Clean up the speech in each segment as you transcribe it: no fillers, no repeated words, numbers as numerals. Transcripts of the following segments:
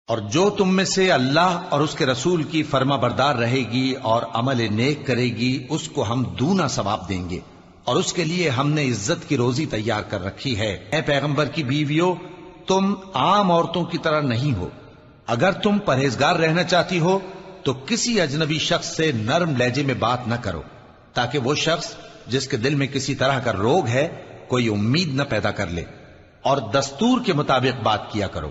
اور جو تم میں سے اللہ اور اس کے رسول کی فرما بردار رہے گی اور عمل نیک کرے گی اس کو ہم دونا ثواب دیں گے، اور اس کے لیے ہم نے عزت کی روزی تیار کر رکھی ہے۔ اے پیغمبر کی بیویوں، تم عام عورتوں کی طرح نہیں ہو۔ اگر تم پرہیزگار رہنا چاہتی ہو تو کسی اجنبی شخص سے نرم لہجے میں بات نہ کرو، تاکہ وہ شخص جس کے دل میں کسی طرح کا روگ ہے کوئی امید نہ پیدا کر لے، اور دستور کے مطابق بات کیا کرو،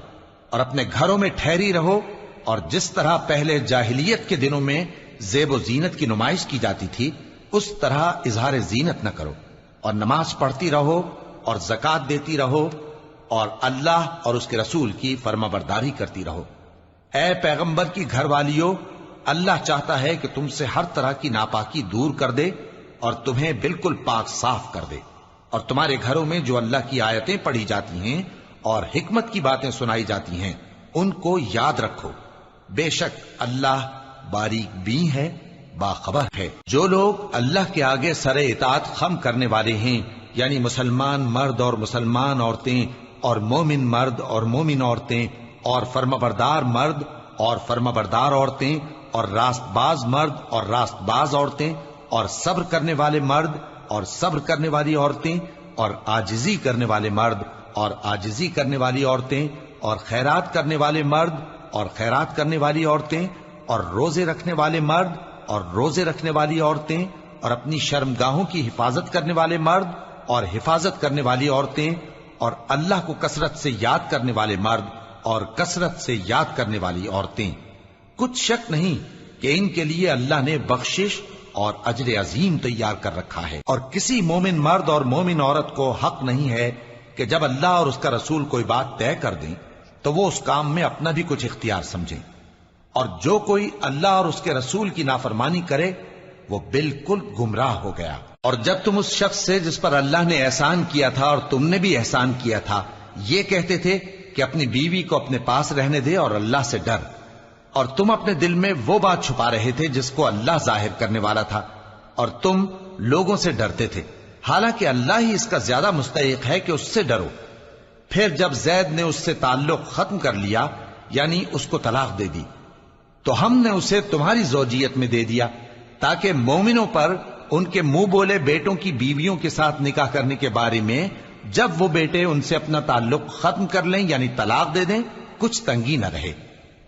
اور اپنے گھروں میں ٹھہری رہو، اور جس طرح پہلے جاہلیت کے دنوں میں زیب و زینت کی نمائش کی جاتی تھی اس طرح اظہار زینت نہ کرو، اور نماز پڑھتی رہو اور زکوٰۃ دیتی رہو، اور اللہ اور اس کے رسول کی فرما برداری کرتی رہو۔ اے پیغمبر کی گھر والیوں، اللہ چاہتا ہے کہ تم سے ہر طرح کی ناپاکی دور کر دے اور تمہیں بالکل پاک صاف کر دے، اور تمہارے گھروں میں جو اللہ کی آیتیں پڑھی جاتی ہیں اور حکمت کی باتیں سنائی جاتی ہیں ان کو یاد رکھو، بے شک اللہ باریک بین ہے، باخبر ہے۔ جو لوگ اللہ کے آگے سر اطاعت خم کرنے والے ہیں، یعنی مسلمان مرد اور مسلمان عورتیں اور مومن مرد اور مومن عورتیں اور فرمانبردار مرد اور فرمانبردار عورتیں اور راست باز مرد اور راست باز عورتیں اور صبر کرنے والے مرد اور صبر کرنے والی عورتیں اور عاجزی کرنے والے مرد اور عاجزی کرنے والی عورتیں اور خیرات کرنے والے مرد اور خیرات کرنے والی عورتیں اور روزے رکھنے والے مرد اور روزے رکھنے والی عورتیں اور اپنی شرمگاہوں کی حفاظت کرنے والے مرد اور حفاظت کرنے والی عورتیں اور اللہ کو کثرت سے یاد کرنے والے مرد اور کثرت سے یاد کرنے والی عورتیں۔ کچھ شک نہیں کہ ان کے لیے اللہ نے بخشش اور اجر عظیم تیار کر رکھا ہے، اور کسی مومن مرد اور مومن عورت کو حق نہیں ہے کہ جب اللہ اور اس کا رسول کوئی بات طے کر دیں تو وہ اس کام میں اپنا بھی کچھ اختیار سمجھیں، اور جو کوئی اللہ اور اس کے رسول کی نافرمانی کرے وہ بالکل گمراہ ہو گیا۔ اور جب تم اس شخص سے جس پر اللہ نے احسان کیا تھا اور تم نے بھی احسان کیا تھا یہ کہتے تھے کہ اپنی بیوی کو اپنے پاس رہنے دے اور اللہ سے ڈر، اور تم اپنے دل میں وہ بات چھپا رہے تھے جس کو اللہ ظاہر کرنے والا تھا، اور تم لوگوں سے ڈرتے تھے، حالانکہ اللہ ہی اس کا زیادہ مستحق ہے کہ اس سے ڈرو۔ پھر جب زید نے اس سے تعلق ختم کر لیا یعنی اس کو طلاق دے دی تو ہم نے اسے تمہاری زوجیت میں دے دیا تاکہ مومنوں پر ان کے منہ بولے بیٹوں کی بیویوں کے ساتھ نکاح کرنے کے بارے میں جب وہ بیٹے ان سے اپنا تعلق ختم کر لیں یعنی طلاق دے دیں کچھ تنگی نہ رہے،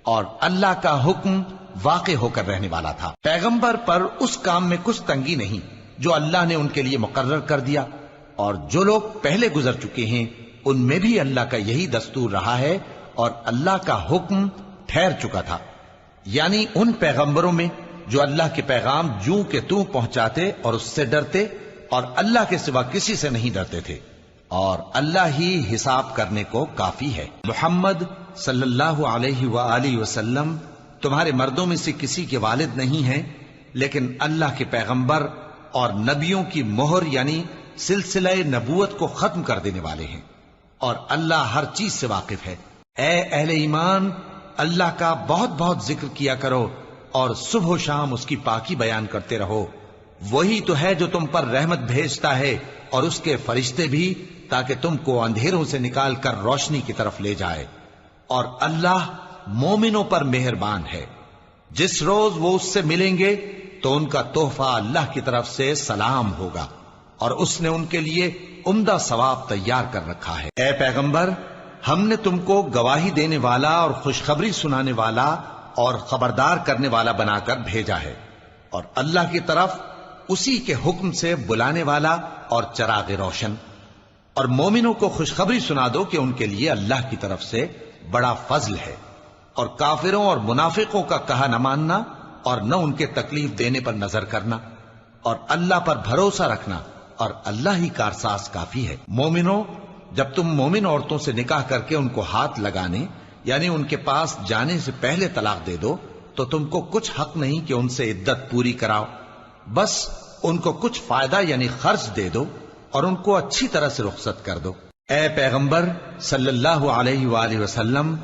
اور اللہ کا حکم واقع ہو کر رہنے والا تھا۔ پیغمبر پر اس کام میں کچھ تنگی نہیں جو اللہ نے ان کے لیے مقرر کر دیا، اور جو لوگ پہلے گزر چکے ہیں ان میں بھی اللہ کا یہی دستور رہا ہے، اور اللہ کا حکم ٹھہر چکا تھا، یعنی ان پیغمبروں میں جو اللہ کے پیغام جوں کہ توں پہنچاتے اور اس سے ڈرتے اور اللہ کے سوا کسی سے نہیں ڈرتے تھے، اور اللہ ہی حساب کرنے کو کافی ہے۔ محمد صلی اللہ علیہ وآلہ وسلم تمہارے مردوں میں سے کسی کے والد نہیں ہیں، لیکن اللہ کے پیغمبر اور نبیوں کی مہر یعنی سلسلہ نبوت کو ختم کر دینے والے ہیں، اور اللہ ہر چیز سے واقف ہے۔ اے اہل ایمان، اللہ کا بہت بہت ذکر کیا کرو اور صبح و شام اس کی پاکی بیان کرتے رہو، وہی تو ہے جو تم پر رحمت بھیجتا ہے اور اس کے فرشتے بھی، تاکہ تم کو اندھیروں سے نکال کر روشنی کی طرف لے جائے، اور اللہ مومنوں پر مہربان ہے۔ جس روز وہ اس سے ملیں گے تو ان کا تحفہ اللہ کی طرف سے سلام ہوگا، اور اس نے ان کے لیے عمدہ ثواب تیار کر رکھا ہے۔ اے پیغمبر، ہم نے تم کو گواہی دینے والا اور خوشخبری سنانے والا اور خبردار کرنے والا بنا کر بھیجا ہے، اور اللہ کی طرف اسی کے حکم سے بلانے والا اور چراغ روشن، اور مومنوں کو خوشخبری سنا دو کہ ان کے لیے اللہ کی طرف سے بڑا فضل ہے، اور کافروں اور منافقوں کا کہا نہ ماننا اور نہ ان کے تکلیف دینے پر نظر کرنا، اور اللہ پر بھروسہ رکھنا، اور اللہ ہی کارساز کافی ہے۔ مومنوں، جب تم مومن عورتوں سے نکاح کر کے ان کو ہاتھ لگانے یعنی ان کے پاس جانے سے پہلے طلاق دے دو تو تم کو کچھ حق نہیں کہ ان سے عدت پوری کراؤ، بس ان کو کچھ فائدہ یعنی خرچ دے دو اور ان کو اچھی طرح سے رخصت کر دو۔ اے پیغمبر صلی اللہ علیہ وآلہ وسلم،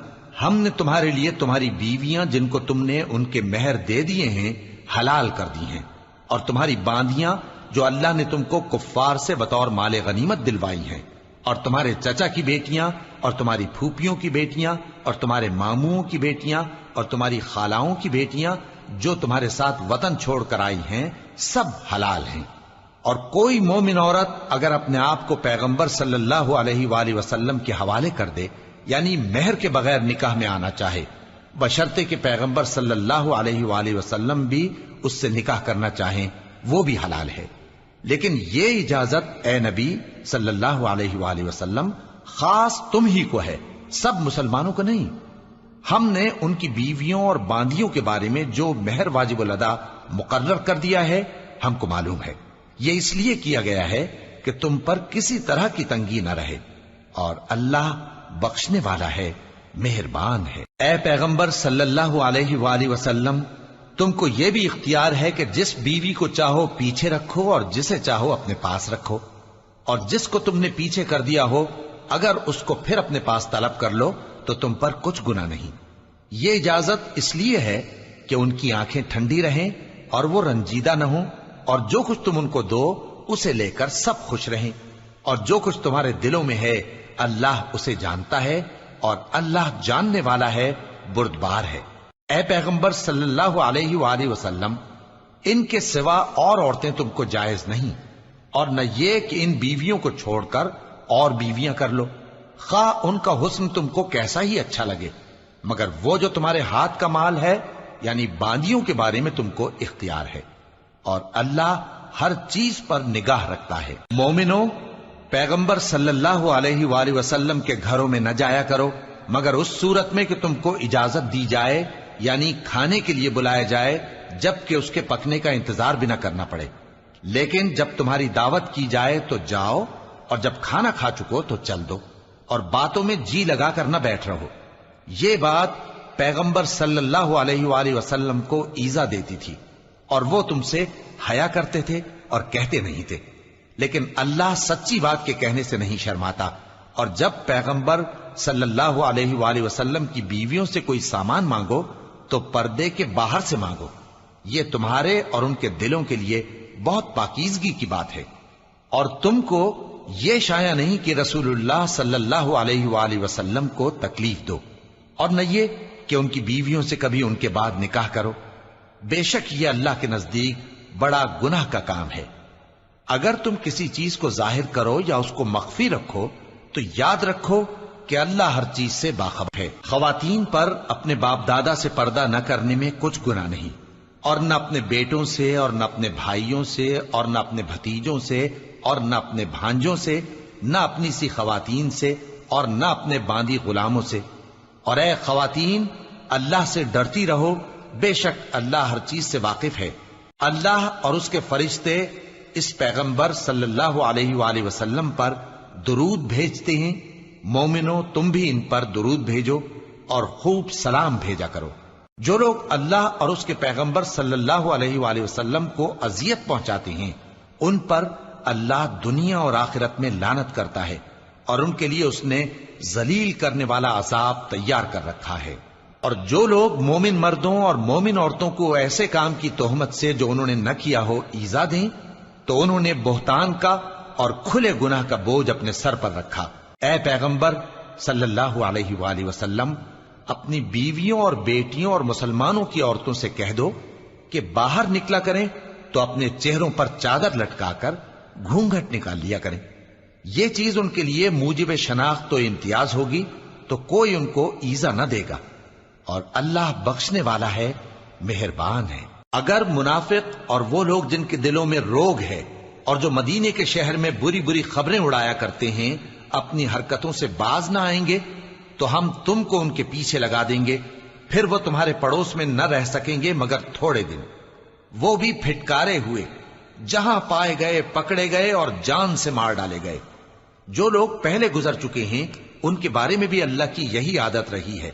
ہم نے تمہارے لیے تمہاری بیویاں جن کو تم نے ان کے مہر دے دیے ہیں حلال کر دی ہیں، اور تمہاری باندیاں جو اللہ نے تم کو کفار سے بطور مال غنیمت دلوائی ہیں، اور تمہارے چچا کی بیٹیاں اور تمہاری پھوپھیوں کی بیٹیاں اور تمہارے ماموں کی بیٹیاں اور تمہاری خالاؤں کی بیٹیاں جو تمہارے ساتھ وطن چھوڑ کر آئی ہیں سب حلال ہیں۔ اور کوئی مومن عورت اگر اپنے آپ کو پیغمبر صلی اللہ علیہ وآلہ وسلم کے حوالے کر دے، یعنی مہر کے بغیر نکاح میں آنا چاہے، بشرطے کہ پیغمبر صلی اللہ علیہ وآلہ وسلم بھی اس سے نکاح کرنا چاہیں، وہ بھی حلال ہے۔ لیکن یہ اجازت اے نبی صلی اللہ علیہ وآلہ وسلم خاص تم ہی کو ہے، سب مسلمانوں کو نہیں۔ ہم نے ان کی بیویوں اور باندیوں کے بارے میں جو مہر واجب الادا مقرر کر دیا ہے ہم کو معلوم ہے، یہ اس لیے کیا گیا ہے کہ تم پر کسی طرح کی تنگی نہ رہے، اور اللہ بخشنے والا ہے، مہربان ہے۔ اے پیغمبر صلی اللہ علیہ وآلہ وسلم، تم کو یہ بھی اختیار ہے کہ جس بیوی کو چاہو پیچھے رکھو اور جسے چاہو اپنے پاس رکھو، اور جس کو تم نے پیچھے کر دیا ہو اگر اس کو پھر اپنے پاس طلب کر لو تو تم پر کچھ گناہ نہیں۔ یہ اجازت اس لیے ہے کہ ان کی آنکھیں ٹھنڈی رہیں اور وہ رنجیدہ نہ ہوں، اور جو کچھ تم ان کو دو اسے لے کر سب خوش رہیں، اور جو کچھ تمہارے دلوں میں ہے اللہ اسے جانتا ہے، اور اللہ جاننے والا ہے، بردبار ہے۔ اے پیغمبر صلی اللہ علیہ وآلہ وسلم، ان کے سوا اور عورتیں تم کو جائز نہیں، اور نہ یہ کہ ان بیویوں کو چھوڑ کر اور بیویاں کر لو، خواہ ان کا حسن تم کو کیسا ہی اچھا لگے، مگر وہ جو تمہارے ہاتھ کا مال ہے یعنی باندیوں کے بارے میں تم کو اختیار ہے، اور اللہ ہر چیز پر نگاہ رکھتا ہے۔ مومنو، پیغمبر صلی اللہ علیہ وآلہ وسلم کے گھروں میں نہ جایا کرو مگر اس صورت میں کہ تم کو اجازت دی جائے، یعنی کھانے کے لیے بلایا جائے جبکہ اس کے پکنے کا انتظار بھی نہ کرنا پڑے۔ لیکن جب تمہاری دعوت کی جائے تو جاؤ، اور جب کھانا کھا چکو تو چل دو، اور باتوں میں جی لگا کر نہ بیٹھ رہو۔ یہ بات پیغمبر صلی اللہ علیہ وآلہ وسلم کو ایذا دیتی تھی، اور وہ تم سے حیا کرتے تھے اور کہتے نہیں تھے، لیکن اللہ سچی بات کے کہنے سے نہیں شرماتا، اور جب پیغمبر صلی اللہ علیہ وآلہ وسلم کی بیویوں سے کوئی سامان مانگو تو پردے کے باہر سے مانگو، یہ تمہارے اور ان کے دلوں کے لیے بہت پاکیزگی کی بات ہے۔ اور تم کو یہ شایع نہیں کہ رسول اللہ صلی اللہ علیہ وآلہ وسلم کو تکلیف دو، اور نہ یہ کہ ان کی بیویوں سے کبھی ان کے بعد نکاح کرو، بے شک یہ اللہ کے نزدیک بڑا گناہ کا کام ہے۔ اگر تم کسی چیز کو ظاہر کرو یا اس کو مخفی رکھو تو یاد رکھو کہ اللہ ہر چیز سے باخبر ہے۔ خواتین پر اپنے باپ دادا سے پردہ نہ کرنے میں کچھ گناہ نہیں، اور نہ اپنے بیٹوں سے اور نہ اپنے بھائیوں سے اور نہ اپنے بھتیجوں سے اور نہ اپنے بھانجوں سے، نہ اپنی سی خواتین سے اور نہ اپنے باندی غلاموں سے۔ اور اے خواتین، اللہ سے ڈرتی رہو، بے شک اللہ ہر چیز سے واقف ہے۔ اللہ اور اس کے فرشتے اس پیغمبر صلی اللہ علیہ وآلہ وسلم پر درود بھیجتے ہیں، مومنو تم بھی ان پر درود بھیجو اور خوب سلام بھیجا کرو۔ جو لوگ اللہ اور اس کے پیغمبر صلی اللہ علیہ وآلہ وسلم کو اذیت پہنچاتے ہیں ان پر اللہ دنیا اور آخرت میں لعنت کرتا ہے، اور ان کے لیے اس نے ذلیل کرنے والا عذاب تیار کر رکھا ہے۔ اور جو لوگ مومن مردوں اور مومن عورتوں کو ایسے کام کی تہمت سے جو انہوں نے نہ کیا ہو ایذا دیں تو انہوں نے بہتان کا اور کھلے گناہ کا بوجھ اپنے سر پر رکھا۔ اے پیغمبر صلی اللہ علیہ وآلہ وسلم، اپنی بیویوں اور بیٹیوں اور مسلمانوں کی عورتوں سے کہہ دو کہ باہر نکلا کریں تو اپنے چہروں پر چادر لٹکا کر گھونگھٹ نکال لیا کریں، یہ چیز ان کے لیے موجب شناخت و امتیاز ہوگی تو کوئی ان کو ایذا نہ دے گا، اور اللہ بخشنے والا ہے، مہربان ہے۔ اگر منافق اور وہ لوگ جن کے دلوں میں روگ ہے اور جو مدینے کے شہر میں بری بری خبریں اڑایا کرتے ہیں اپنی حرکتوں سے باز نہ آئیں گے تو ہم تم کو ان کے پیچھے لگا دیں گے، پھر وہ تمہارے پڑوس میں نہ رہ سکیں گے مگر تھوڑے دن، وہ بھی پھٹکارے ہوئے، جہاں پائے گئے پکڑے گئے اور جان سے مار ڈالے گئے۔ جو لوگ پہلے گزر چکے ہیں ان کے بارے میں بھی اللہ کی یہی عادت رہی ہے،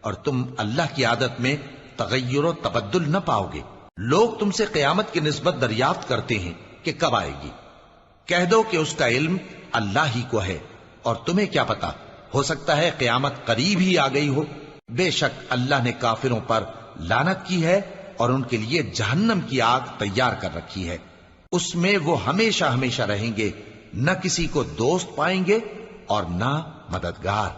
اور تم اللہ کی عادت میں تغیر و تبدل نہ پاؤ گے۔ لوگ تم سے قیامت کی نسبت دریافت کرتے ہیں کہ کب آئے گی، کہہ دو کہ اس کا علم اللہ ہی کو ہے، اور تمہیں کیا پتا، ہو سکتا ہے قیامت قریب ہی آ گئی ہو۔ بے شک اللہ نے کافروں پر لعنت کی ہے اور ان کے لیے جہنم کی آگ تیار کر رکھی ہے، اس میں وہ ہمیشہ ہمیشہ رہیں گے، نہ کسی کو دوست پائیں گے اور نہ مددگار۔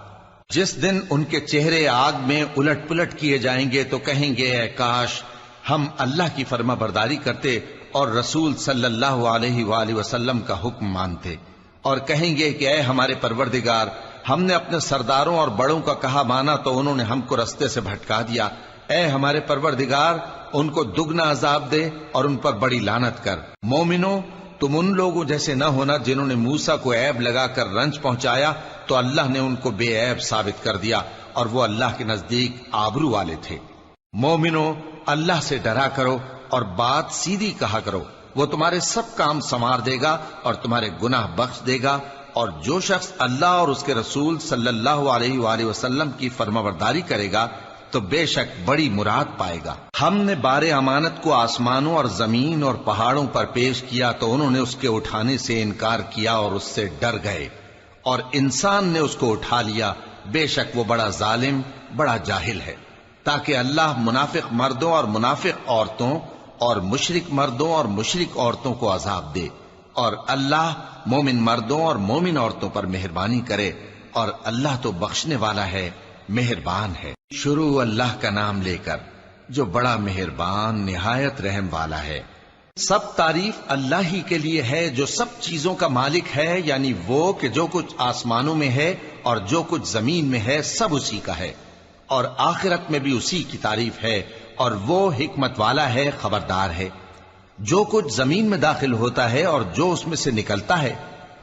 جس دن ان کے چہرے آگ میں الٹ پلٹ کیے جائیں گے تو کہیں گے اے کاش ہم اللہ کی فرما برداری کرتے اور رسول صلی اللہ علیہ وآلہ وسلم کا حکم مانتے، اور کہیں گے کہ اے ہمارے پروردگار، ہم نے اپنے سرداروں اور بڑوں کا کہا مانا تو انہوں نے ہم کو رستے سے بھٹکا دیا۔ اے ہمارے پروردگار، ان کو دگنا عذاب دے اور ان پر بڑی لعنت کر۔ مومنو، تم ان لوگوں جیسے نہ ہونا جنہوں نے موسیٰ کو عیب لگا کر رنج پہنچایا تو اللہ نے ان کو بے عیب ثابت کر دیا اور وہ اللہ کے نزدیک آبرو والے تھے۔ مومنو، اللہ سے ڈرا کرو اور بات سیدھی کہا کرو، وہ تمہارے سب کام سنوار دے گا اور تمہارے گناہ بخش دے گا، اور جو شخص اللہ اور اس کے رسول صلی اللہ علیہ وآلہ وسلم کی فرمانبرداری کرے گا تو بے شک بڑی مراد پائے گا۔ ہم نے بار امانت کو آسمانوں اور زمین اور پہاڑوں پر پیش کیا تو انہوں نے اس کے اٹھانے سے انکار کیا اور اس سے ڈر گئے، اور انسان نے اس کو اٹھا لیا، بے شک وہ بڑا ظالم، بڑا جاہل ہے۔ تاکہ اللہ منافق مردوں اور منافق عورتوں اور مشرک مردوں اور مشرک عورتوں کو عذاب دے، اور اللہ مومن مردوں اور مومن عورتوں پر مہربانی کرے، اور اللہ تو بخشنے والا ہے، مہربان ہے۔ شروع اللہ کا نام لے کر جو بڑا مہربان نہایت رحم والا ہے۔ سب تعریف اللہ ہی کے لیے ہے جو سب چیزوں کا مالک ہے، یعنی وہ کہ جو کچھ آسمانوں میں ہے اور جو کچھ زمین میں ہے سب اسی کا ہے، اور آخرت میں بھی اسی کی تعریف ہے، اور وہ حکمت والا ہے، خبردار ہے۔ جو کچھ زمین میں داخل ہوتا ہے اور جو اس میں سے نکلتا ہے،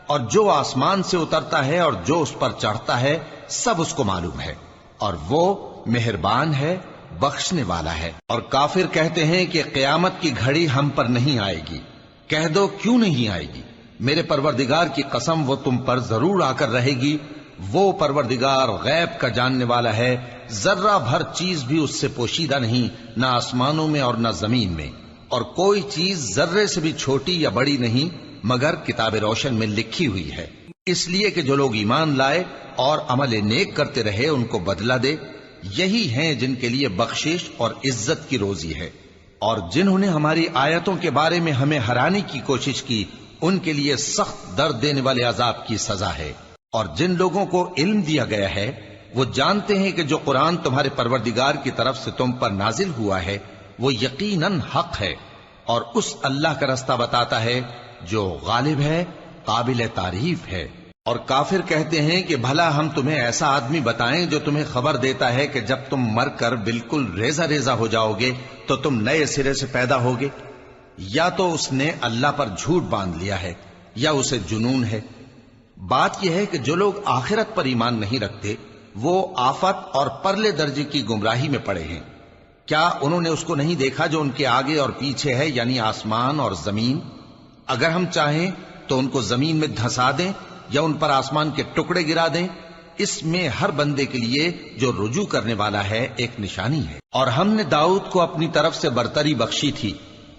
اور جو آسمان سے اترتا ہے اور جو اس پر چڑھتا ہے، سب اس کو معلوم ہے، اور وہ مہربان ہے، بخشنے والا ہے۔ اور کافر کہتے ہیں کہ قیامت کی گھڑی ہم پر نہیں آئے گی۔ کہہ دو کیوں نہیں آئے گی؟ میرے پروردگار کی قسم وہ تم پر ضرور آ کر رہے گی۔ وہ پروردگار غیب کا جاننے والا ہے، ذرہ بھر چیز بھی اس سے پوشیدہ نہیں، نہ آسمانوں میں اور نہ زمین میں، اور کوئی چیز ذرے سے بھی چھوٹی یا بڑی نہیں مگر کتاب روشن میں لکھی ہوئی ہے، اس لیے کہ جو لوگ ایمان لائے اور عمل نیک کرتے رہے ان کو بدلہ دے۔ یہی ہیں جن کے لیے بخشش اور عزت کی روزی ہے، اور جنہوں نے ہماری آیتوں کے بارے میں ہمیں ہرانے کی کوشش کی ان کے لیے سخت درد دینے والے عذاب کی سزا ہے۔ اور جن لوگوں کو علم دیا گیا ہے وہ جانتے ہیں کہ جو قرآن تمہارے پروردگار کی طرف سے تم پر نازل ہوا ہے وہ یقیناً حق ہے، اور اس اللہ کا رستہ بتاتا ہے جو غالب ہے، قابل تعریف ہے۔ اور کافر کہتے ہیں کہ بھلا ہم تمہیں ایسا آدمی بتائیں جو تمہیں خبر دیتا ہے کہ جب تم مر کر بالکل ریزہ ریزہ ہو جاؤ گے تو تم نئے سرے سے پیدا ہوگے؟ یا تو اس نے اللہ پر جھوٹ باندھ لیا ہے یا اسے جنون ہے۔ بات یہ ہے کہ جو لوگ آخرت پر ایمان نہیں رکھتے وہ آفت اور پرلے درجے کی گمراہی میں پڑے ہیں۔ کیا انہوں نے اس کو نہیں دیکھا جو ان کے آگے اور پیچھے ہے، یعنی آسمان اور زمین؟ اگر ہم چاہیں تو ان کو زمین میں دھسا دیں یا ان پر آسمان کے ٹکڑے گرا دیں، اس میں ہر بندے کے لیے جو رجوع کرنے والا ہے ایک نشانی ہے۔ اور ہم نے داؤد کو اپنی طرف سے برتری بخشی تھی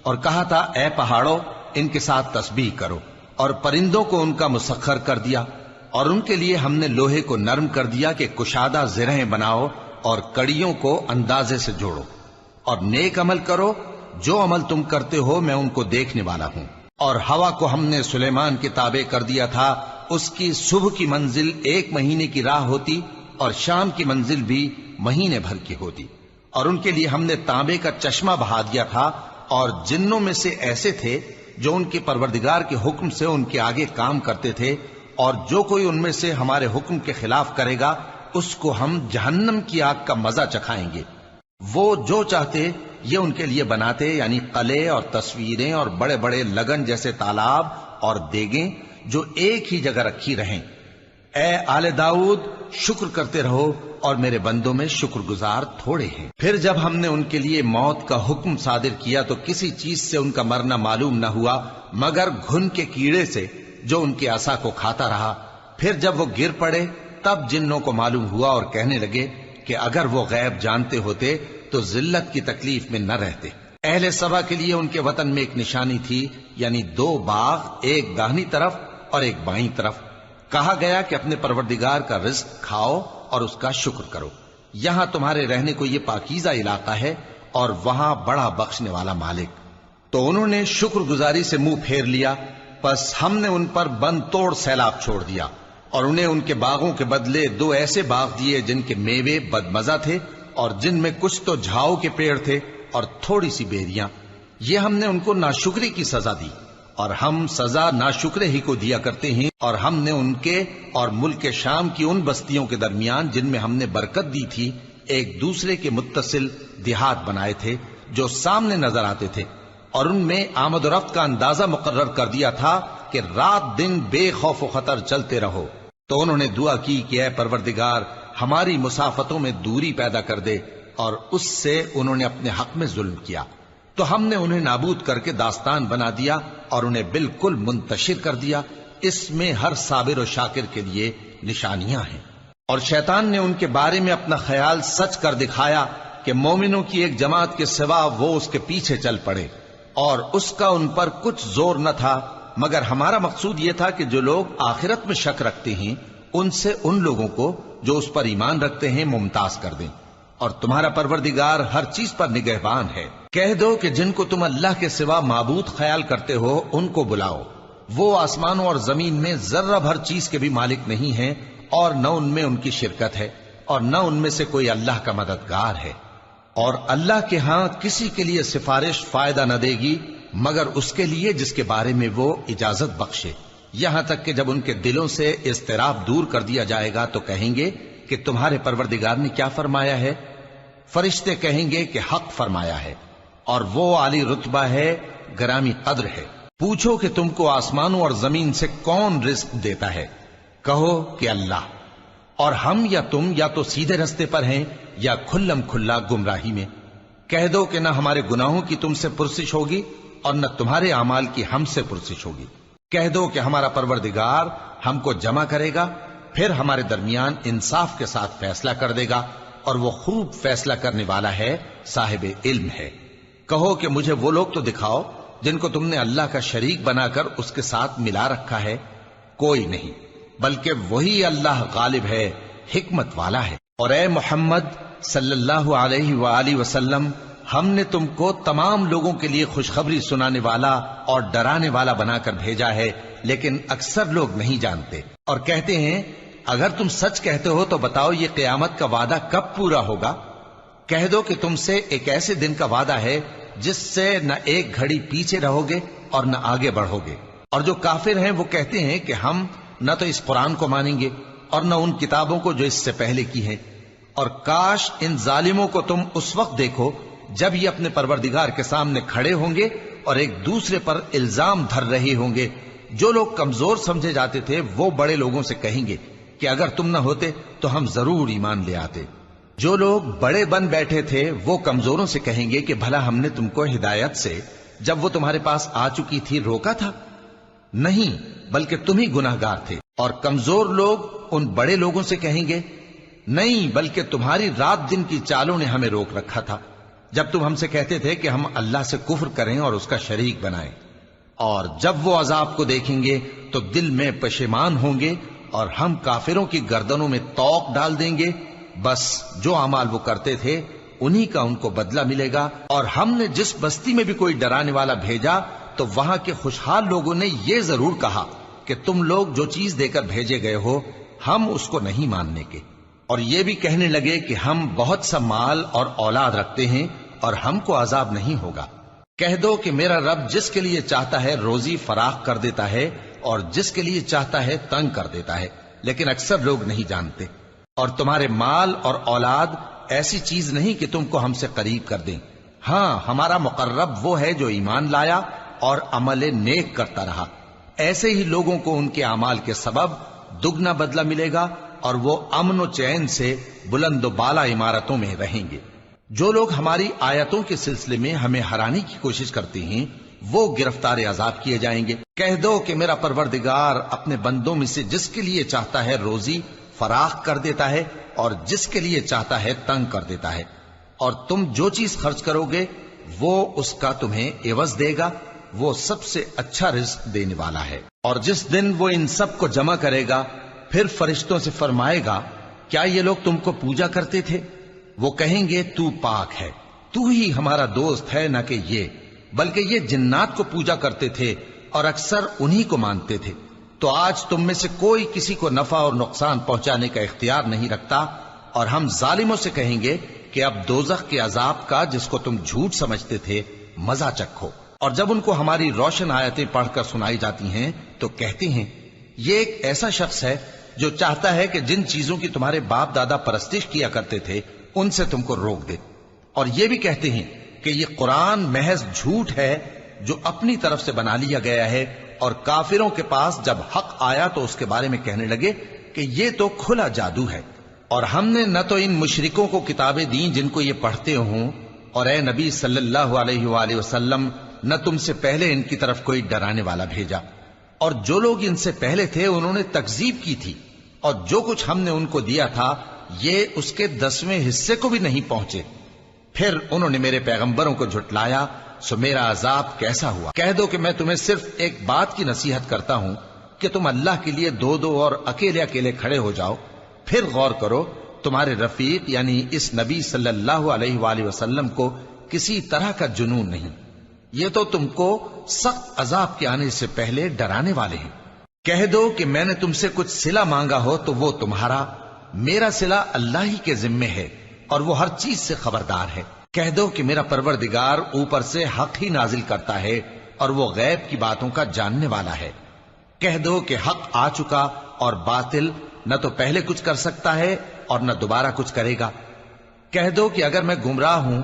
اور کہا تھا اے پہاڑوں ان کے ساتھ تسبیح کرو، اور پرندوں کو ان کا مسخر کر دیا، اور ان کے لیے ہم نے لوہے کو نرم کر دیا کہ کشادہ زرہیں بناؤ اور کڑیوں کو اندازے سے جوڑو، اور نیک عمل کرو، جو عمل تم کرتے ہو میں ان کو دیکھنے والا ہوں۔ اور ہوا کو ہم نے سلیمان کے تابع کر دیا تھا، اس کی صبح کی منزل 1 مہینے کی راہ ہوتی اور شام کی منزل بھی مہینے بھر کی ہوتی، اور ان کے لیے ہم نے تانبے کا چشمہ بہا دیا تھا، اور جنوں میں سے ایسے تھے جو ان کے پروردگار کے حکم سے ان کے آگے کام کرتے تھے، اور جو کوئی ان میں سے ہمارے حکم کے خلاف کرے گا اس کو ہم جہنم کی آگ کا مزہ چکھائیں گے۔ وہ جو چاہتے یہ ان کے لیے بناتے، یعنی قلعے اور تصویریں اور بڑے بڑے لگن جیسے تالاب اور دیگیں جو ایک ہی جگہ رکھی رہیں۔ اے آل داؤد، شکر کرتے رہو اور میرے بندوں میں شکر گزار تھوڑے ہیں۔ پھر جب ہم نے ان کے لیے موت کا حکم صادر کیا تو کسی چیز سے ان کا مرنا معلوم نہ ہوا مگر گھن کے کیڑے سے جو ان کے عصا کو کھاتا رہا۔ پھر جب وہ گر پڑے تب جنوں کو معلوم ہوا اور کہنے لگے کہ اگر وہ غیب جانتے ہوتے تو ذلت کی تکلیف میں نہ رہتے۔ اہل سبا کے لیے ان کے وطن میں ایک نشانی تھی، یعنی 2 باغ، ایک داہنی طرف اور ایک بائیں طرف۔ کہا گیا کہ اپنے پروردگار کا رزق کھاؤ اور اس کا شکر کرو، یہاں تمہارے رہنے کو یہ پاکیزہ علاقہ ہے اور وہاں بڑا بخشنے والا مالک۔ تو انہوں نے شکر گزاری سے منہ پھیر لیا، پس ہم نے ان پر بند توڑ سیلاب چھوڑ دیا، اور انہیں ان کے باغوں کے بدلے 2 ایسے باغ دیے جن کے میوے بدمزہ تھے اور جن میں کچھ تو جھاؤ کے پیڑ تھے اور تھوڑی سی بیریاں۔ یہ ہم نے ان کو ناشکری کی سزا دی، اور ہم سزا ناشکرے ہی کو دیا کرتے ہیں۔ اور ہم نے ان کے اور ملک شام کی ان بستیوں کے درمیان جن میں ہم نے برکت دی تھی ایک دوسرے کے متصل دیہات بنائے تھے جو سامنے نظر آتے تھے، اور ان میں آمد و رفت کا اندازہ مقرر کر دیا تھا کہ رات دن بے خوف و خطر چلتے رہو۔ تو انہوں نے دعا کی کہ اے پروردگار ہماری مسافتوں میں دوری پیدا کر دے، اور اس سے انہوں نے اپنے حق میں ظلم کیا، تو ہم نے انہیں نابود کر کے داستان بنا دیا اور انہیں بالکل منتشر کر دیا۔ اس میں ہر صابر و شاکر کے لیے نشانیاں ہیں۔ اور شیطان نے ان کے بارے میں اپنا خیال سچ کر دکھایا کہ مومنوں کی ایک جماعت کے سوا وہ اس کے پیچھے چل پڑے، اور اس کا ان پر کچھ زور نہ تھا، مگر ہمارا مقصود یہ تھا کہ جو لوگ آخرت میں شک رکھتے ہیں ان سے ان لوگوں کو جو اس پر ایمان رکھتے ہیں ممتاز کر دیں، اور تمہارا پروردگار ہر چیز پر نگہبان ہے۔ کہہ دو کہ جن کو تم اللہ کے سوا معبود خیال کرتے ہو ان کو بلاؤ، وہ آسمانوں اور زمین میں ذرہ بھر چیز کے بھی مالک نہیں ہیں، اور نہ ان میں ان کی شرکت ہے، اور نہ ان میں سے کوئی اللہ کا مددگار ہے، اور اللہ کے ہاں کسی کے لیے سفارش فائدہ نہ دے گی مگر اس کے لیے جس کے بارے میں وہ اجازت بخشے، یہاں تک کہ جب ان کے دلوں سے اضطراب دور کر دیا جائے گا تو کہیں گے کہ تمہارے پروردگار نے کیا فرمایا ہے؟ فرشتے کہیں گے کہ حق فرمایا ہے، اور وہ عالی رتبہ ہے، گرامی قدر ہے۔ پوچھو کہ تم کو آسمانوں اور زمین سے کون رزق دیتا ہے؟ کہو کہ اللہ، اور ہم یا تم یا تو سیدھے رستے پر ہیں یا کھلم کھلا گمراہی میں۔ کہہ دو کہ نہ ہمارے گناہوں کی تم سے پرسش ہوگی اور نہ تمہارے اعمال کی ہم سے پرسش ہوگی۔ کہہ دو کہ ہمارا پروردگار ہم کو جمع کرے گا، پھر ہمارے درمیان انصاف کے ساتھ فیصلہ کر دے گا، اور وہ خوب فیصلہ کرنے والا ہے، صاحب علم ہے۔ کہو کہ مجھے وہ لوگ تو دکھاؤ جن کو تم نے اللہ کا شریک بنا کر اس کے ساتھ ملا رکھا ہے۔ کوئی نہیں، بلکہ وہی اللہ غالب ہے، حکمت والا ہے۔ اور اے محمد صلی اللہ علیہ وآلہ وسلم، ہم نے تم کو تمام لوگوں کے لیے خوشخبری سنانے والا اور ڈرانے والا بنا کر بھیجا ہے، لیکن اکثر لوگ نہیں جانتے، اور کہتے ہیں اگر تم سچ کہتے ہو تو بتاؤ یہ قیامت کا وعدہ کب پورا ہوگا؟ کہہ دو کہ تم سے ایک ایسے دن کا وعدہ ہے جس سے نہ ایک گھڑی پیچھے رہو گے اور نہ آگے بڑھو گے۔ اور جو کافر ہیں وہ کہتے ہیں کہ ہم نہ تو اس قرآن کو مانیں گے اور نہ ان کتابوں کو جو اس سے پہلے کی ہیں، اور کاش ان ظالموں کو تم اس وقت دیکھو جب یہ اپنے پروردگار کے سامنے کھڑے ہوں گے اور ایک دوسرے پر الزام دھر رہے ہوں گے۔ جو لوگ کمزور سمجھے جاتے تھے وہ بڑے لوگوں سے کہیں گے کہ اگر تم نہ ہوتے تو ہم ضرور ایمان لے آتے۔ جو لوگ بڑے بن بیٹھے تھے وہ کمزوروں سے کہیں گے کہ بھلا ہم نے تم کو ہدایت سے جب وہ تمہارے پاس آ چکی تھی روکا تھا؟ نہیں، بلکہ تم ہی گناہگار تھے۔ اور کمزور لوگ ان بڑے لوگوں سے کہیں گے نہیں، بلکہ تمہاری رات دن کی چالوں نے ہمیں روک رکھا تھا جب تم ہم سے کہتے تھے کہ ہم اللہ سے کفر کریں اور اس کا شریک بنائیں۔ اور جب وہ عذاب کو دیکھیں گے تو دل میں پشیمان ہوں گے، اور ہم کافروں کی گردنوں میں طوق ڈال دیں گے۔ بس جو اعمال وہ کرتے تھے انہی کا ان کو بدلہ ملے گا۔ اور ہم نے جس بستی میں بھی کوئی ڈرانے والا بھیجا تو وہاں کے خوشحال لوگوں نے یہ ضرور کہا کہ تم لوگ جو چیز دے کر بھیجے گئے ہو ہم اس کو نہیں ماننے کے، اور یہ بھی کہنے لگے کہ ہم بہت سا مال اور اولاد رکھتے ہیں اور ہم کو عذاب نہیں ہوگا۔ کہہ دو کہ میرا رب جس کے لیے چاہتا ہے روزی فراخ کر دیتا ہے اور جس کے لیے چاہتا ہے تنگ کر دیتا ہے، لیکن اکثر لوگ نہیں جانتے۔ اور تمہارے مال اور اولاد ایسی چیز نہیں کہ تم کو ہم سے قریب کر دیں۔ ہاں، ہمارا مقرب وہ ہے جو ایمان لایا اور عمل نیک کرتا رہا۔ ایسے ہی لوگوں کو ان کے اعمال کے سبب دگنا بدلہ ملے گا، اور وہ امن و چین سے بلند و بالا عمارتوں میں رہیں گے۔ جو لوگ ہماری آیتوں کے سلسلے میں ہمیں ہرانے کی کوشش کرتے ہیں وہ گرفتار عذاب کیے جائیں گے۔ کہہ دو کہ میرا پروردگار اپنے بندوں میں سے جس کے لیے چاہتا ہے روزی فراخ کر دیتا ہے اور جس کے لیے چاہتا ہے تنگ کر دیتا ہے، اور تم جو چیز خرچ کرو گے وہ اس کا تمہیں عوض دے گا، وہ سب سے اچھا رزق دینے والا ہے۔ اور جس دن وہ ان سب کو جمع کرے گا پھر فرشتوں سے فرمائے گا کیا یہ لوگ تم کو پوجا کرتے تھے؟ وہ کہیں گے تو پاک ہے، تو ہی ہمارا دوست ہے، نہ کہ یہ، بلکہ یہ جنات کو پوجا کرتے تھے اور اکثر انہی کو مانتے تھے۔ تو آج تم میں سے کوئی کسی کو نفع اور نقصان پہنچانے کا اختیار نہیں رکھتا، اور ہم ظالموں سے کہیں گے کہ اب دوزخ کے عذاب کا، جس کو تم جھوٹ سمجھتے تھے، مزہ چکھو۔ اور جب ان کو ہماری روشن آیتیں پڑھ کر سنائی جاتی ہیں تو کہتے ہیں یہ ایک ایسا شخص ہے جو چاہتا ہے کہ جن چیزوں کی تمہارے باپ دادا پرستش کیا کرتے تھے ان سے تم کو روک دے، اور یہ بھی کہتے ہیں کہ یہ قرآن محض جھوٹ ہے جو اپنی طرف سے بنا لیا گیا ہے، اور کافروں کے پاس جب حق آیا تو اس کے بارے میں کہنے لگے کہ یہ تو کھلا جادو ہے۔ اور ہم نے نہ تو ان مشرکوں کو کتابیں دیں جن کو یہ پڑھتے ہوں، اور اے نبی صلی اللہ علیہ وآلہ وسلم نہ تم سے پہلے ان کی طرف کوئی ڈرانے والا بھیجا، اور جو لوگ ان سے پہلے تھے انہوں نے تکذیب کی تھی، اور جو کچھ ہم نے ان کو دیا تھا یہ اس کے 10ویں حصے کو بھی نہیں پہنچے۔ پھر انہوں نے میرے پیغمبروں کو جھٹلایا، سو میرا عذاب کیسا ہوا۔ کہہ دو کہ میں تمہیں صرف ایک بات کی نصیحت کرتا ہوں کہ تم اللہ کے لیے دو دو اور اکیلے اکیلے کھڑے ہو جاؤ، پھر غور کرو تمہارے رفیق یعنی اس نبی صلی اللہ علیہ وآلہ وسلم کو کسی طرح کا جنون نہیں، یہ تو تم کو سخت عذاب کے آنے سے پہلے ڈرانے والے ہیں۔ کہہ دو کہ میں نے تم سے کچھ صلہ مانگا ہو تو وہ تمہارا، میرا صلہ اللہ ہی کے ذمے ہے، اور وہ ہر چیز سے خبردار ہے۔ کہہ دو کہ میرا پروردگار اوپر سے حق ہی نازل کرتا ہے، اور وہ غیب کی باتوں کا جاننے والا ہے۔ کہہ دو کہ حق آ چکا، اور باطل نہ تو پہلے کچھ کر سکتا ہے اور نہ دوبارہ کچھ کرے گا۔ کہہ دو کہ اگر میں گمراہ ہوں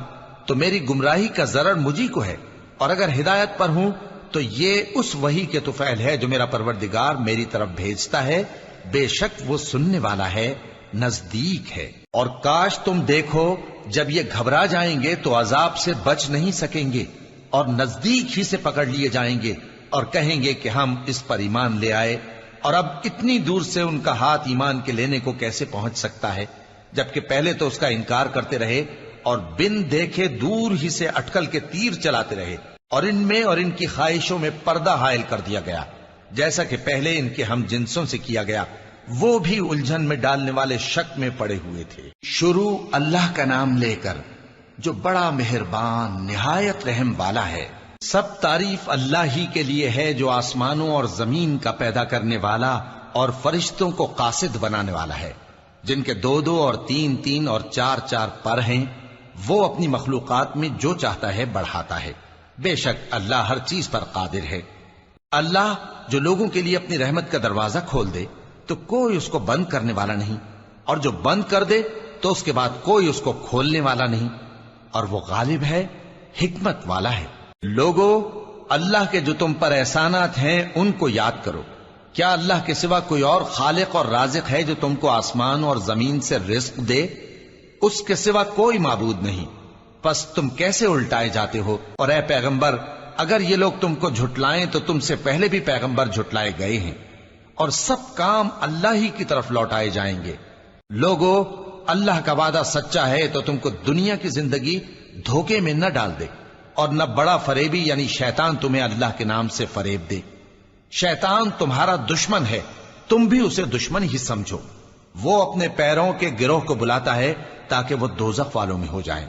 تو میری گمراہی کا ضرر مجھی کو ہے، اور اگر ہدایت پر ہوں تو یہ اس وحی کے طفیل ہے جو میرا پروردگار میری طرف بھیجتا ہے، بے شک وہ سننے والا ہے، نزدیک ہے۔ اور کاش تم دیکھو جب یہ گھبرا جائیں گے تو عذاب سے بچ نہیں سکیں گے، اور نزدیک ہی سے پکڑ لیے جائیں گے، اور کہیں گے کہ ہم اس پر ایمان لے آئے، اور اب اتنی دور سے ان کا ہاتھ ایمان کے لینے کو کیسے پہنچ سکتا ہے، جبکہ پہلے تو اس کا انکار کرتے رہے اور بن دیکھے دور ہی سے اٹکل کے تیر چلاتے رہے، اور ان میں اور ان کی خواہشوں میں پردہ حائل کر دیا گیا، جیسا کہ پہلے ان کے ہم جنسوں سے کیا گیا، وہ بھی الجھن میں ڈالنے والے شک میں پڑے ہوئے تھے۔ شروع اللہ کا نام لے کر جو بڑا مہربان نہایت رحم والا ہے۔ سب تعریف اللہ ہی کے لیے ہے جو آسمانوں اور زمین کا پیدا کرنے والا اور فرشتوں کو قاصد بنانے والا ہے، جن کے 2 اور 3 اور 4 پر ہیں، وہ اپنی مخلوقات میں جو چاہتا ہے بڑھاتا ہے، بے شک اللہ ہر چیز پر قادر ہے۔ اللہ جو لوگوں کے لیے اپنی رحمت کا دروازہ کھول دے تو کوئی اس کو بند کرنے والا نہیں، اور جو بند کر دے تو اس کے بعد کوئی اس کو کھولنے والا نہیں، اور وہ غالب ہے، حکمت والا ہے۔ لوگو، اللہ کے جو تم پر احسانات ہیں ان کو یاد کرو۔ کیا اللہ کے سوا کوئی اور خالق اور رازق ہے جو تم کو آسمان اور زمین سے رزق دے؟ اس کے سوا کوئی معبود نہیں، پس تم کیسے الٹائے جاتے ہو؟ اور اے پیغمبر، اگر یہ لوگ تم کو جھٹلائیں تو تم سے پہلے بھی پیغمبر جھٹلائے گئے ہیں، اور سب کام اللہ ہی کی طرف لوٹائے جائیں گے۔ لوگو، اللہ کا وعدہ سچا ہے تو تم کو دنیا کی زندگی دھوکے میں نہ ڈال دے، اور نہ بڑا فریبی یعنی شیطان تمہیں اللہ کے نام سے فریب دے۔ شیطان تمہارا دشمن ہے، تم بھی اسے دشمن ہی سمجھو۔ وہ اپنے پیروں کے گروہ کو بلاتا ہے تاکہ وہ دوزخ والوں میں ہو جائیں۔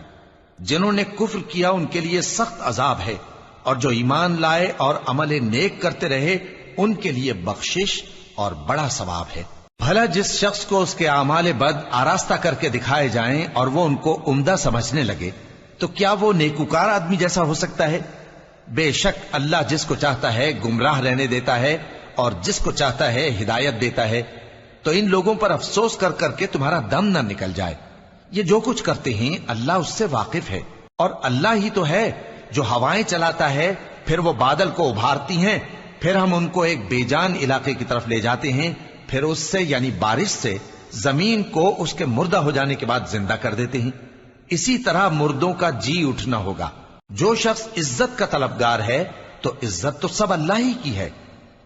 جنہوں نے کفر کیا ان کے لیے سخت عذاب ہے، اور جو ایمان لائے اور عمل نیک کرتے رہے ان کے لیے بخشش اور بڑا ثواب ہے۔ بھلا جس شخص کو اس کے اعمال بد آراستہ کر کے دکھائے جائیں اور وہ ان کو عمدہ سمجھنے لگے تو کیا وہ نیکوکار آدمی جیسا ہو سکتا ہے؟ بے شک اللہ جس کو چاہتا ہے گمراہ رہنے دیتا ہے اور جس کو چاہتا ہے ہدایت دیتا ہے۔ تو ان لوگوں پر افسوس کر کر کے تمہارا دم نہ نکل جائے، یہ جو کچھ کرتے ہیں اللہ اس سے واقف ہے، اور اللہ ہی تو ہے جو ہوائیں چلاتا ہے، پھر وہ بادل کو ابھارتی ہیں، پھر ہم ان کو ایک بے جان علاقے کی طرف لے جاتے ہیں، پھر اس سے یعنی بارش سے زمین کو اس کے مردہ ہو جانے کے بعد زندہ کر دیتے ہیں۔ اسی طرح مردوں کا جی اٹھنا ہوگا۔ جو شخص عزت کا طلبگار ہے تو عزت تو سب اللہ ہی کی ہے،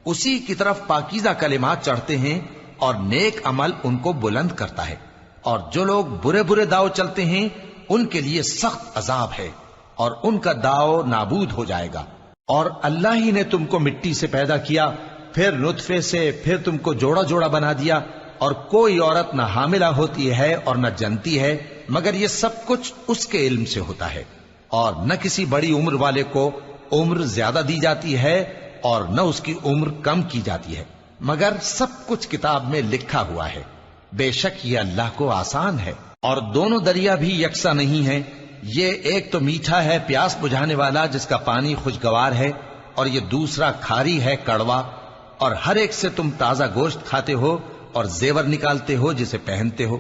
اسی کی طرف پاکیزہ کلمات چڑھتے ہیں اور نیک عمل ان کو بلند کرتا ہے، اور جو لوگ برے برے داؤ چلتے ہیں ان کے لیے سخت عذاب ہے، اور ان کا داؤ نابود ہو جائے گا۔ اور اللہ ہی نے تم کو مٹی سے پیدا کیا، پھر نطفے سے، پھر تم کو جوڑا جوڑا بنا دیا، اور کوئی عورت نہ حاملہ ہوتی ہے اور نہ جنتی ہے مگر یہ سب کچھ اس کے علم سے ہوتا ہے، اور نہ کسی بڑی عمر والے کو عمر زیادہ دی جاتی ہے اور نہ اس کی عمر کم کی جاتی ہے، مگر سب کچھ کتاب میں لکھا ہوا ہے، بے شک یہ اللہ کو آسان ہے۔ اور دونوں دریا بھی یکساں نہیں ہیں، یہ ایک تو میٹھا ہے پیاس بجھانے والا جس کا پانی خوشگوار ہے، اور یہ دوسرا کھاری ہے کڑوا، اور ہر ایک سے تم تازہ گوشت کھاتے ہو اور زیور نکالتے ہو جسے پہنتے ہو،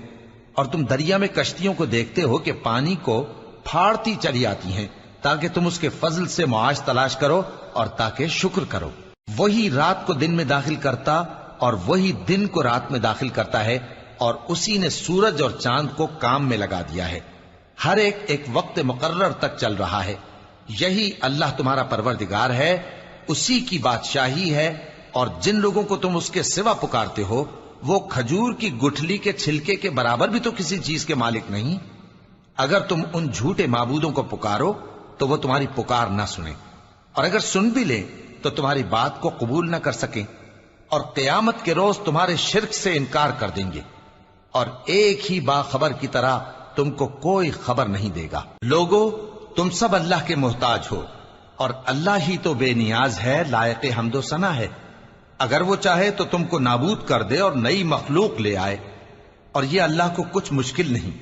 اور تم دریا میں کشتیوں کو دیکھتے ہو کہ پانی کو پھاڑتی چلی آتی ہیں تاکہ تم اس کے فضل سے معاش تلاش کرو اور تاکہ شکر کرو۔ وہی رات کو دن میں داخل کرتا اور وہی دن کو رات میں داخل کرتا ہے، اور اسی نے سورج اور چاند کو کام میں لگا دیا ہے، ہر ایک ایک وقت مقرر تک چل رہا ہے۔ یہی اللہ تمہارا پروردگار ہے، اسی کی بادشاہی ہے، اور جن لوگوں کو تم اس کے سوا پکارتے ہو وہ کھجور کی گٹھلی کے چھلکے کے برابر بھی تو کسی چیز کے مالک نہیں۔ اگر تم ان جھوٹے معبودوں کو پکارو تو وہ تمہاری پکار نہ سنیں، اور اگر سن بھی لیں تو تمہاری بات کو قبول نہ کر سکیں، اور قیامت کے روز تمہارے شرک سے انکار کر دیں گے، اور ایک ہی باخبر کی طرح تم کو کوئی خبر نہیں دے گا۔ لوگو، تم سب اللہ کے محتاج ہو، اور اللہ ہی تو بے نیاز ہے، لائق حمد و ثنا ہے۔ اگر وہ چاہے تو تم کو نابود کر دے اور نئی مخلوق لے آئے، اور یہ اللہ کو کچھ مشکل نہیں۔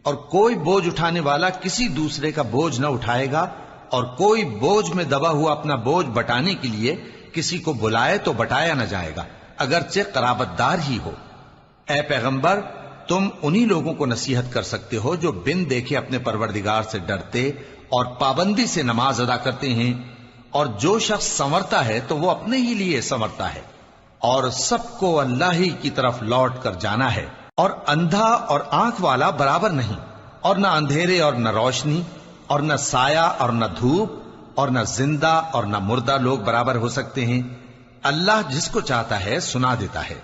اور کوئی بوجھ اٹھانے والا کسی دوسرے کا بوجھ نہ اٹھائے گا، اور کوئی بوجھ میں دبا ہوا اپنا بوجھ بٹانے کے لیے کسی کو بلائے تو بٹایا نہ جائے گا، اگرچہ قرابت دار ہی ہو۔ اے پیغمبر، تم انہی لوگوں کو نصیحت کر سکتے ہو جو بن دیکھے اپنے پروردگار سے ڈرتے اور پابندی سے نماز ادا کرتے ہیں، اور جو شخص سنورتا ہے تو وہ اپنے ہی لیے سنورتا ہے، اور سب کو اللہ ہی کی طرف لوٹ کر جانا ہے۔ اور اندھا اور آنکھ والا برابر نہیں، اور نہ اندھیرے اور نہ روشنی، اور نہ سایہ اور نہ دھوپ، اور نہ زندہ اور نہ مردہ لوگ برابر ہو سکتے ہیں۔ اللہ جس کو چاہتا ہے سنا دیتا ہے،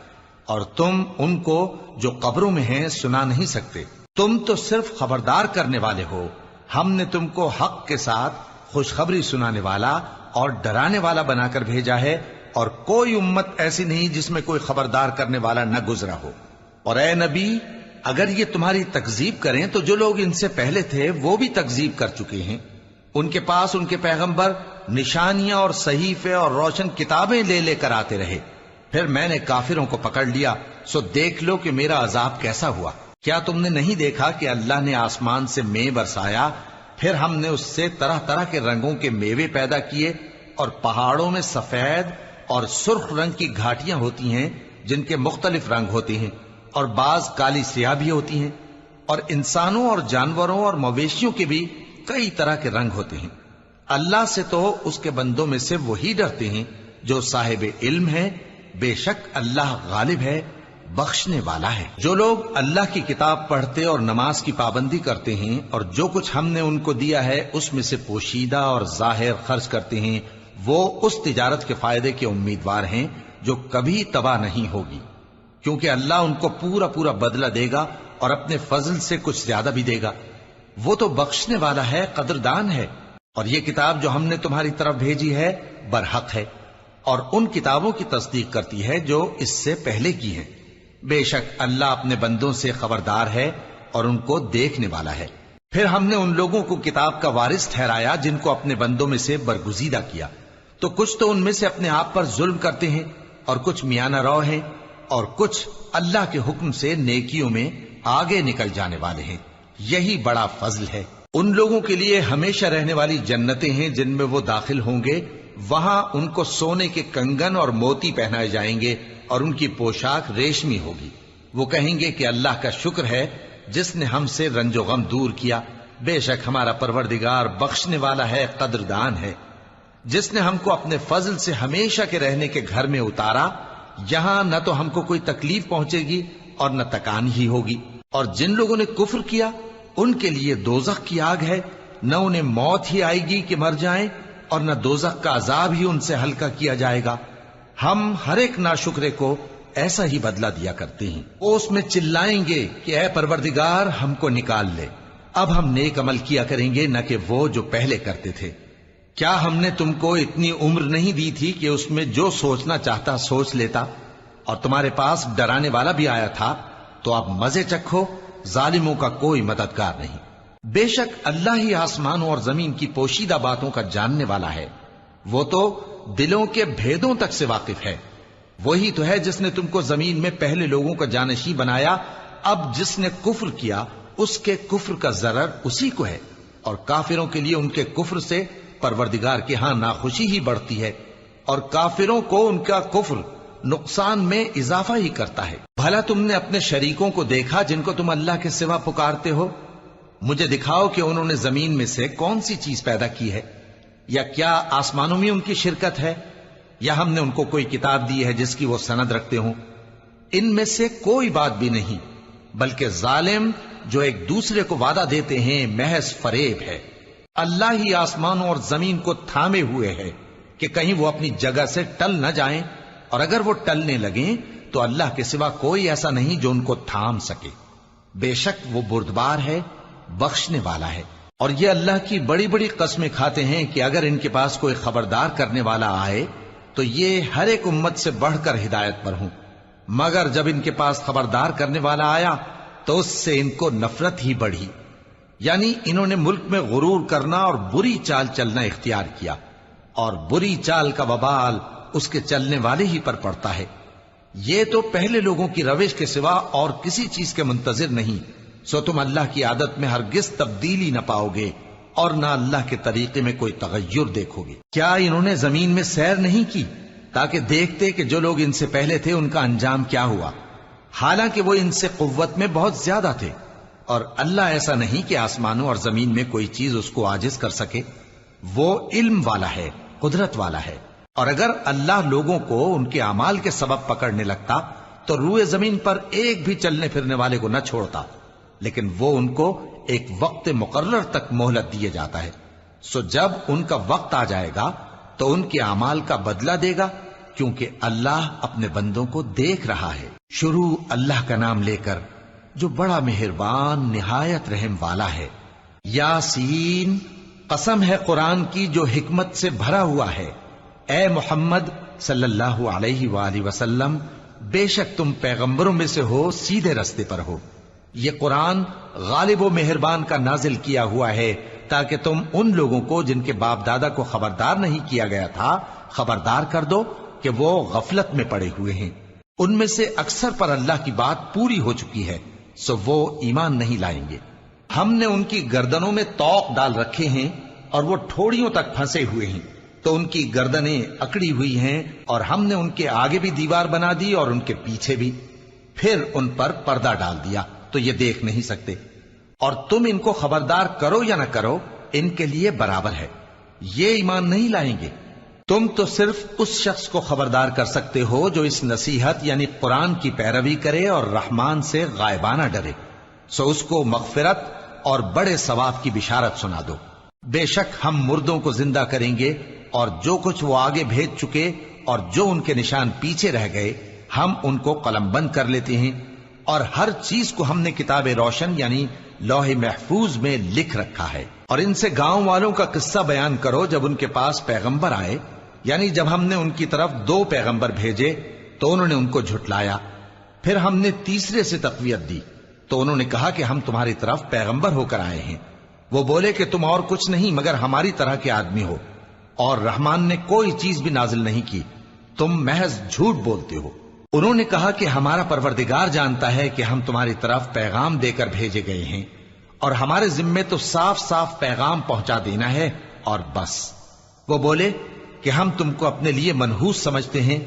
اور تم ان کو جو قبروں میں ہیں سنا نہیں سکتے۔ تم تو صرف خبردار کرنے والے ہو، ہم نے تم کو حق کے ساتھ خوشخبری سنانے والا اور ڈرانے والا بنا کر بھیجا ہے، اور کوئی امت ایسی نہیں جس میں کوئی خبردار کرنے والا نہ گزرا ہو۔ اور اے نبی، اگر یہ تمہاری تکذیب کریں تو جو لوگ ان سے پہلے تھے وہ بھی تکذیب کر چکے ہیں۔ ان کے پاس ان کے پیغمبر نشانیاں اور صحیفے اور روشن کتابیں لے لے کر آتے رہے، پھر میں نے کافروں کو پکڑ لیا، سو دیکھ لو کہ میرا عذاب کیسا ہوا۔ کیا تم نے نہیں دیکھا کہ اللہ نے آسمان سے مے برسایا، پھر ہم نے اس سے طرح طرح کے رنگوں کے میوے پیدا کیے، اور پہاڑوں میں سفید اور سرخ رنگ کی گھاٹیاں ہوتی ہیں جن کے مختلف رنگ ہوتے ہیں، اور بعض کالی سیاہ بھی ہوتی ہیں، اور انسانوں اور جانوروں اور مویشیوں کے بھی کئی طرح کے رنگ ہوتے ہیں۔ اللہ سے تو اس کے بندوں میں سے وہی ڈرتے ہیں جو صاحب علم ہے، بے شک اللہ غالب ہے، بخشنے والا ہے۔ جو لوگ اللہ کی کتاب پڑھتے اور نماز کی پابندی کرتے ہیں اور جو کچھ ہم نے ان کو دیا ہے اس میں سے پوشیدہ اور ظاہر خرچ کرتے ہیں، وہ اس تجارت کے فائدے کے امیدوار ہیں جو کبھی تباہ نہیں ہوگی، کیونکہ اللہ ان کو پورا پورا بدلہ دے گا اور اپنے فضل سے کچھ زیادہ بھی دے گا۔ وہ تو بخشنے والا ہے، قدردان ہے۔ اور یہ کتاب جو ہم نے تمہاری طرف بھیجی ہے برحق ہے، اور ان کتابوں کی تصدیق کرتی ہے جو اس سے پہلے کی ہیں۔ بے شک اللہ اپنے بندوں سے خبردار ہے اور ان کو دیکھنے والا ہے۔ پھر ہم نے ان لوگوں کو کتاب کا وارث ٹھہرایا جن کو اپنے بندوں میں سے برگزیدہ کیا، تو کچھ تو ان میں سے اپنے آپ پر ظلم کرتے ہیں، اور کچھ میانہ رو ہیں، اور کچھ اللہ کے حکم سے نیکیوں میں آگے نکل جانے والے ہیں۔ یہی بڑا فضل ہے۔ ان لوگوں کے لیے ہمیشہ رہنے والی جنتیں ہیں جن میں وہ داخل ہوں گے، وہاں ان کو سونے کے کنگن اور موتی پہنائے جائیں گے، اور ان کی پوشاک ریشمی ہوگی۔ وہ کہیں گے کہ اللہ کا شکر ہے جس نے ہم سے رنج و غم دور کیا، بے شک ہمارا پروردگار بخشنے والا ہے، قدردان ہے۔ جس نے ہم کو اپنے فضل سے ہمیشہ کے رہنے کے گھر میں اتارا، یہاں نہ تو ہم کو کوئی تکلیف پہنچے گی اور نہ تکان ہی ہوگی۔ اور جن لوگوں نے کفر کیا ان کے لیے دوزخ کی آگ ہے، نہ انہیں موت ہی آئے گی کہ مر جائیں، اور نہ دوزخ کا عذاب ہی ان سے ہلکا کیا جائے گا۔ ہم ہر ایک ناشکرے کو ایسا ہی بدلہ دیا کرتے ہیں۔ وہ اس میں چلائیں گے کہ اے پروردگار ہم کو نکال لے، اب ہم نیک عمل کیا کریں گے نہ کہ وہ جو پہلے کرتے تھے۔ کیا ہم نے تم کو اتنی عمر نہیں دی تھی کہ اس میں جو سوچنا چاہتا سوچ لیتا، اور تمہارے پاس ڈرانے والا بھی آیا تھا، تو اب مزے چکھو، ظالموں کا کوئی مددگار نہیں۔ بے شک اللہ ہی آسمانوں اور زمین کی پوشیدہ باتوں کا جاننے والا ہے، وہ تو دلوں کے بھیدوں تک سے واقف ہے۔ وہی تو ہے جس نے تم کو زمین میں پہلے لوگوں کا جانشیں بنایا. اب جس نے کفر کیا اس کے کفر کا ضرر اسی کو ہے، اور کافروں کے لیے ان کے کفر سے پروردگار کے ہاں ناخوشی ہی بڑھتی ہے، اور کافروں کو ان کا کفر نقصان میں اضافہ ہی کرتا ہے. بھلا تم نے اپنے شریکوں کو دیکھا جن کو تم اللہ کے سوا پکارتے ہو؟ مجھے دکھاؤ کہ انہوں نے زمین میں سے کون سی چیز پیدا کی ہے، یا کیا آسمانوں میں ان کی شرکت ہے، یا ہم نے ان کو کوئی کتاب دی ہے جس کی وہ سند رکھتے ہوں؟ ان میں سے کوئی بات بھی نہیں، بلکہ ظالم جو ایک دوسرے کو وعدہ دیتے ہیں محض فریب ہے. اللہ ہی آسمانوں اور زمین کو تھامے ہوئے ہے کہ کہیں وہ اپنی جگہ سے ٹل نہ جائیں، اور اگر وہ ٹلنے لگیں تو اللہ کے سوا کوئی ایسا نہیں جو ان کو تھام سکے. بے شک وہ بردبار ہے، بخشنے والا ہے. اور یہ اللہ کی بڑی بڑی قسمیں کھاتے ہیں کہ اگر ان کے پاس کوئی خبردار کرنے والا آئے تو یہ ہر ایک امت سے بڑھ کر ہدایت پر ہوں، مگر جب ان کے پاس خبردار کرنے والا آیا تو اس سے ان کو نفرت ہی بڑھی. یعنی انہوں نے ملک میں غرور کرنا اور بری چال چلنا اختیار کیا، اور بری چال کا وبال اس کے چلنے والے ہی پر پڑتا ہے. یہ تو پہلے لوگوں کی روش کے سوا اور کسی چیز کے منتظر نہیں، سو تم اللہ کی عادت میں ہرگز تبدیلی نہ پاؤ گے اور نہ اللہ کے طریقے میں کوئی تغیر دیکھو گے. کیا انہوں نے زمین میں سیر نہیں کی تاکہ دیکھتے کہ جو لوگ ان سے پہلے تھے ان کا انجام کیا ہوا، حالانکہ وہ ان سے قوت میں بہت زیادہ تھے. اور اللہ ایسا نہیں کہ آسمانوں اور زمین میں کوئی چیز اس کو عاجز کر سکے. وہ علم والا ہے، قدرت والا ہے. اور اگر اللہ لوگوں کو ان کے اعمال کے سبب پکڑنے لگتا تو روئے زمین پر ایک بھی چلنے پھرنے والے کو نہ چھوڑتا، لیکن وہ ان کو ایک وقت مقرر تک مہلت دیے جاتا ہے. سو جب ان کا وقت آ جائے گا تو ان کے اعمال کا بدلہ دے گا، کیونکہ اللہ اپنے بندوں کو دیکھ رہا ہے. شروع اللہ کا نام لے کر جو بڑا مہربان نہایت رحم والا ہے. یاسین، قسم ہے قرآن کی جو حکمت سے بھرا ہوا ہے. اے محمد صلی اللہ علیہ وآلہ وسلم، بے شک تم پیغمبروں میں سے ہو، سیدھے رستے پر ہو. یہ قرآن غالب و مہربان کا نازل کیا ہوا ہے تاکہ تم ان لوگوں کو جن کے باپ دادا کو خبردار نہیں کیا گیا تھا خبردار کر دو کہ وہ غفلت میں پڑے ہوئے ہیں. ان میں سے اکثر پر اللہ کی بات پوری ہو چکی ہے، سو وہ ایمان نہیں لائیں گے. ہم نے ان کی گردنوں میں طوق ڈال رکھے ہیں اور وہ ٹھوڑیوں تک پھنسے ہوئے ہیں، تو ان کی گردنیں اکڑی ہوئی ہیں، اور ہم نے ان کے آگے بھی دیوار بنا دی اور ان کے پیچھے بھی، پھر ان پر پردہ ڈال دیا تو یہ دیکھ نہیں سکتے. اور تم ان کو خبردار کرو یا نہ کرو ان کے لیے برابر ہے، یہ ایمان نہیں لائیں گے. تم تو صرف اس شخص کو خبردار کر سکتے ہو جو اس نصیحت یعنی قرآن کی پیروی کرے اور رحمان سے غائبانہ ڈرے، سو اس کو مغفرت اور بڑے ثواب کی بشارت سنا دو. بے شک ہم مردوں کو زندہ کریں گے، اور جو کچھ وہ آگے بھیج چکے اور جو ان کے نشان پیچھے رہ گئے ہم ان کو قلم بند کر لیتے ہیں. اور ہر چیز کو ہم نے کتاب روشن یعنی لوح محفوظ میں لکھ رکھا ہے. اور ان سے گاؤں والوں کا قصہ بیان کرو جب ان کے پاس پیغمبر آئے، یعنی جب ہم نے ان کی طرف 2 پیغمبر بھیجے تو انہوں نے ان کو جھٹلایا، پھر ہم نے تیسرے سے تقویت دی تو انہوں نے کہا کہ ہم تمہاری طرف پیغمبر ہو کر آئے ہیں. وہ بولے کہ تم اور کچھ نہیں مگر ہماری طرح کے آدمی ہو، اور رحمان نے کوئی چیز بھی نازل نہیں کی، تم محض جھوٹ بولتے ہو. انہوں نے کہا کہ ہمارا پروردگار جانتا ہے کہ ہم تمہاری طرف پیغام دے کر بھیجے گئے ہیں، اور ہمارے ذمے تو صاف صاف پیغام پہنچا دینا ہے اور بس. وہ بولے کہ ہم تم کو اپنے لیے منحوس سمجھتے ہیں،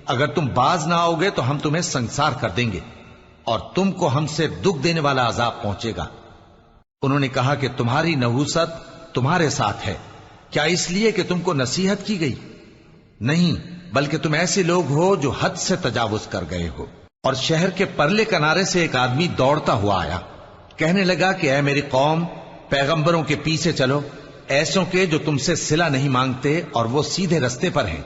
اگر تم باز نہ آؤ گے تو ہم تمہیں سنسار کر دیں گے اور تم کو ہم سے دکھ دینے والا عذاب پہنچے گا. انہوں نے کہا کہ تمہاری نحوست تمہارے ساتھ ہے، کیا اس لیے کہ تم کو نصیحت کی گئی؟ نہیں، بلکہ تم ایسے لوگ ہو جو حد سے تجاوز کر گئے ہو. اور شہر کے پرلے کنارے سے ایک آدمی دوڑتا ہوا آیا، کہنے لگا کہ اے میری قوم، پیغمبروں کے پیچھے چلو، ایسوں کے جو تم سے صلہ نہیں مانگتے اور وہ سیدھے رستے پر ہیں.